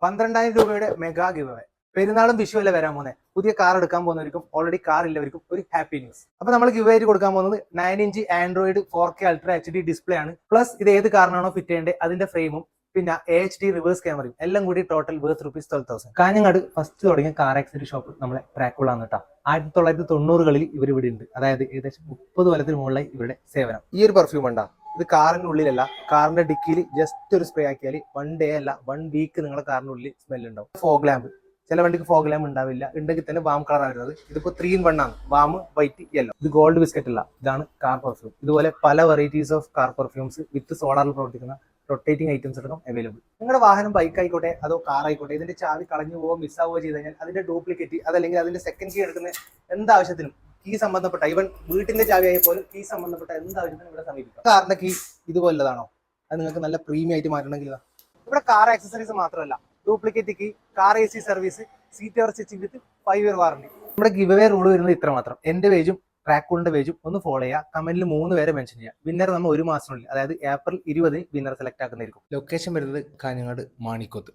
12,000 രൂപയുടെ mega give away. പെരുന്നാളും വിഷുവല്ലേ വരാൻ പോകുന്നത്. പുതിയ കാർ എടുക്കാൻ പോകുന്നവർക്കും ഓൾറെഡി കാർ ഇല്ലവർക്കും ഒരു ഹാപ്പി ന്യൂസ്. അപ്പൊ നമ്മൾ ഗിവ് ആയിട്ട് കൊടുക്കാൻ പോകുന്നത് 9 inch Android 4K ultra HD display ആണ്. പ്ലസ് ഇത് ഏത് കാറിനാണോ ഫിറ്റ് ചെയ്യേണ്ടത് അതിന്റെ ഫ്രെയിമും പിന്നെ AHD റിവേഴ്സ് ക്യാമറയും എല്ലാം കൂടി ടോട്ടൽ വർത്ത് ₹12,000. കാഞ്ഞങ്ങാട് ഫസ്റ്റ് തുടങ്ങിയ കാർ ആക്സസറി ഷോപ്പ് നമ്മളെ പ്രാക്കുളാണ് കേട്ടോ. 1990കളിൽ ഇവർ ഇവിടെ ഉണ്ട്. അതായത് ഏകദേശം 30 കൊല്ലത്തിന് മുകളിലായി ഇവരുടെ സേവനം. ഈ ഒരു പെർഫ്യൂം ഉണ്ടാ, ഇത് കാറിന്റെ ഉള്ളിലല്ല, കാറിന്റെ ഡിക്കിയിൽ ജസ്റ്റ് ഒരു സ്പ്രേ ആക്കിയാൽ 1 ഡേ അല്ല 1 വീക്ക് നിങ്ങളുടെ കാറിന്റെ ഉള്ളിൽ സ്മെൽ ഉണ്ടാവും. ഫോഗ് ലാമ്പ്, ചില വണ്ടിക്ക് ഫോഗ് ലാമ്പ് ഉണ്ടാവില്ല, ഉണ്ടെങ്കിൽ തന്നെ വാം കളറാണ് വരുന്നത്. ഇതിപ്പോ 3 in 1 ആണ്, വാം, വൈറ്റ്, യെല്ലോ. ഇത് ഗോൾഡ് ബിസ്ക്കറ്റ് അല്ല, ഇതാണ് കാർ പെർഫ്യൂം. ഇതുപോലെ പല വെറൈറ്റീസ് ഓഫ് കാർ പെർഫ്യൂംസ് വിത്ത് സോളാറിൽ പ്രവർത്തിക്കുന്ന റൊട്ടേറ്റിംഗ് ഐറ്റംസ് അടക്കം അവൈലബിൾ. നിങ്ങളുടെ വാഹനം ബൈക്ക് ആയിക്കോട്ടെ അതോ കാർ ആയിക്കോട്ടെ, ഇതിന്റെ ചാവി കളഞ്ഞു പോവോ മിസ്സാവോ ചെയ്ത് കഴിഞ്ഞാൽ അതിന്റെ ഡ്യൂപ്ലിക്കേറ്റ് അതല്ലെങ്കിൽ അതിന്റെ സെക്കൻഡ് കീ എടുക്കുന്ന എന്താവശ്യത്തിനും കീ സംബന്ധപ്പെട്ട ഈവൻ വീട്ടിന്റെ ചാവി ആയി പോലും കീ സംബന്ധപ്പെട്ട എന്താവശ്യത്തിനും ഇവിടെ സമീപിക്കാം. കാറിന്റെ കീ ഇതുപോലതാണോ, അത് നിങ്ങൾക്ക് നല്ല പ്രീമിയം ആയിട്ട് മാറ്റണമെങ്കിൽ ഇവിടെ കാർ ആക്സസറീസ് മാത്രമല്ല, duplicate key, car AC service, seat cover stitching with 5 year warranty. നമ്മുടെ ഗിവ് അവേ റൂൾ വരുന്നത് ഇത്ര മാത്രം. എന്റെ പേജും ട്രാക്കുളിന്റെ പേജും ഒന്ന് ഫോളോ ചെയ്യുക. കമന്റിൽ 3 പേരെ മെൻഷൻ ചെയ്യുക. വിന്നർ നമ്മൾ 1 മാസത്തിനുള്ളിൽ, അതായത് April 20 വിന്നർ സെലക്ട് ആക്കുന്നതായിരിക്കും. ലൊക്കേഷൻ വരുന്നത് കാഞ്ഞങ്ങാട് മാണിക്കോത്ത്.